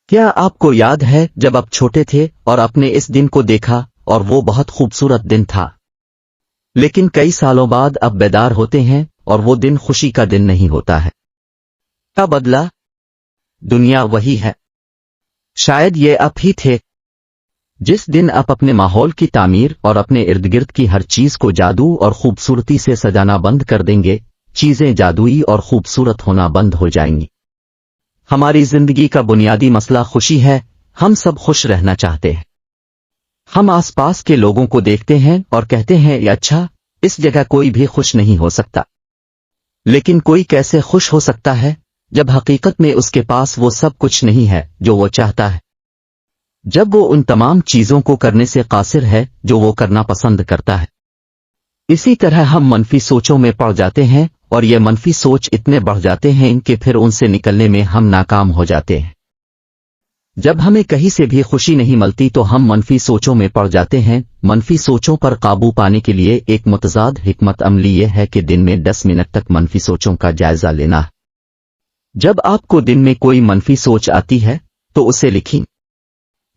کیا آپ کو یاد ہے جب آپ چھوٹے تھے اور آپ نے اس دن کو دیکھا اور وہ بہت خوبصورت دن تھا، لیکن کئی سالوں بعد اب بیدار ہوتے ہیں اور وہ دن خوشی کا دن نہیں ہوتا ہے؟ کیا بدلا؟ دنیا وہی ہے۔ شاید یہ آپ ہی تھے جس دن آپ اپنے ماحول کی تعمیر اور اپنے ارد گرد کی ہر چیز کو جادو اور خوبصورتی سے سجانا بند کر دیں گے، چیزیں جادوئی اور خوبصورت ہونا بند ہو جائیں گی۔ ہماری زندگی کا بنیادی مسئلہ خوشی ہے۔ ہم سب خوش رہنا چاہتے ہیں۔ ہم آس پاس کے لوگوں کو دیکھتے ہیں اور کہتے ہیں یہ اچھا، اس جگہ کوئی بھی خوش نہیں ہو سکتا۔ لیکن کوئی کیسے خوش ہو سکتا ہے جب حقیقت میں اس کے پاس وہ سب کچھ نہیں ہے جو وہ چاہتا ہے، جب وہ ان تمام چیزوں کو کرنے سے قاصر ہے جو وہ کرنا پسند کرتا ہے؟ اسی طرح ہم منفی سوچوں میں پڑ جاتے ہیں اور یہ منفی سوچ اتنے بڑھ جاتے ہیں کہ پھر ان سے نکلنے میں ہم ناکام ہو جاتے ہیں۔ جب ہمیں کہیں سے بھی خوشی نہیں ملتی تو ہم منفی سوچوں میں پڑ جاتے ہیں۔ منفی سوچوں پر قابو پانے کے لیے ایک متضاد حکمت عملی یہ ہے کہ دن میں 10 منٹ تک منفی سوچوں کا جائزہ لینا ہے۔ جب آپ کو دن میں کوئی منفی سوچ آتی ہے تو اسے لکھیں۔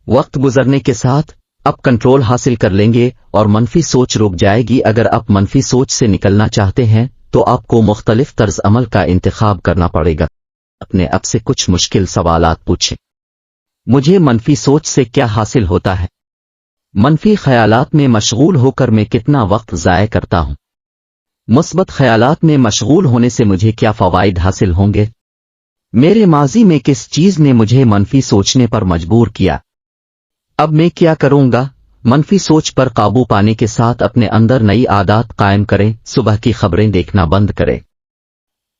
وقت گزرنے کے ساتھ آپ کنٹرول حاصل کر لیں گے اور منفی سوچ رک جائے گی۔ اگر آپ منفی سوچ سے نکلنا چاہتے ہیں تو آپ کو مختلف طرز عمل کا انتخاب کرنا پڑے گا۔ اپنے آپ سے کچھ مشکل سوالات پوچھیں۔ مجھے منفی سوچ سے کیا حاصل ہوتا ہے؟ منفی خیالات میں مشغول ہو کر میں کتنا وقت ضائع کرتا ہوں؟ مثبت خیالات میں مشغول ہونے سے مجھے کیا فوائد حاصل ہوں گے؟ میرے ماضی میں کس چیز نے مجھے منفی سوچنے پر مجبور کیا؟ اب میں کیا کروں گا؟ منفی سوچ پر قابو پانے کے ساتھ اپنے اندر نئی عادات قائم کریں۔ صبح کی خبریں دیکھنا بند کریں۔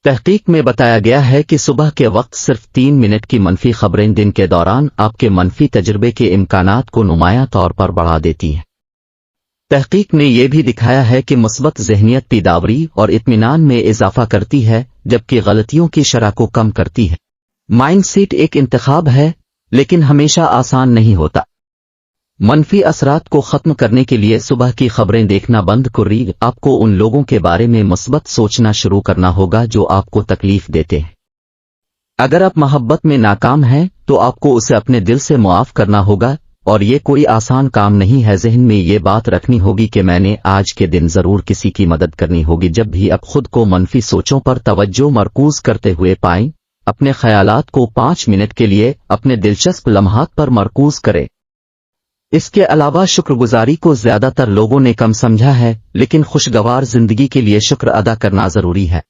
تحقیق میں بتایا گیا ہے کہ صبح کے وقت صرف 3 منٹ کی منفی خبریں دن کے دوران آپ کے منفی تجربے کے امکانات کو نمایاں طور پر بڑھا دیتی ہیں۔ تحقیق نے یہ بھی دکھایا ہے کہ مثبت ذہنیت بیداری اور اطمینان میں اضافہ کرتی ہے جبکہ غلطیوں کی شرح کو کم کرتی ہے۔ مائنڈ سیٹ ایک انتخاب ہے لیکن ہمیشہ آسان نہیں ہوتا۔ منفی اثرات کو ختم کرنے کے لیے صبح کی خبریں دیکھنا بند کریں۔ آپ کو ان لوگوں کے بارے میں مثبت سوچنا شروع کرنا ہوگا جو آپ کو تکلیف دیتے ہیں۔ اگر آپ محبت میں ناکام ہیں تو آپ کو اسے اپنے دل سے معاف کرنا ہوگا اور یہ کوئی آسان کام نہیں ہے۔ ذہن میں یہ بات رکھنی ہوگی کہ میں نے آج کے دن ضرور کسی کی مدد کرنی ہوگی۔ جب بھی آپ خود کو منفی سوچوں پر توجہ مرکوز کرتے ہوئے پائیں، اپنے خیالات کو 5 منٹ کے لیے اپنے دلچسپ لمحات پر مرکوز کریں۔ اس کے علاوہ شکر گزاری کو زیادہ تر لوگوں نے کم سمجھا ہے، لیکن خوشگوار زندگی کے لیے شکر ادا کرنا ضروری ہے۔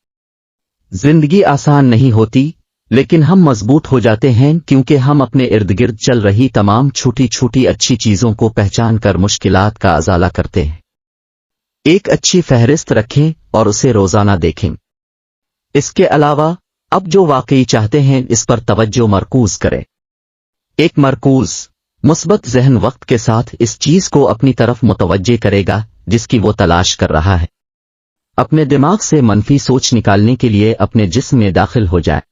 زندگی آسان نہیں ہوتی لیکن ہم مضبوط ہو جاتے ہیں کیونکہ ہم اپنے ارد گرد چل رہی تمام چھوٹی چھوٹی اچھی چیزوں کو پہچان کر مشکلات کا ازالہ کرتے ہیں۔ ایک اچھی فہرست رکھیں اور اسے روزانہ دیکھیں۔ اس کے علاوہ اب جو واقعی چاہتے ہیں اس پر توجہ مرکوز کریں۔ ایک مرکوز مثبت ذہن وقت کے ساتھ اس چیز کو اپنی طرف متوجہ کرے گا جس کی وہ تلاش کر رہا ہے۔ اپنے دماغ سے منفی سوچ نکالنے کے لیے اپنے جسم میں داخل ہو جائے۔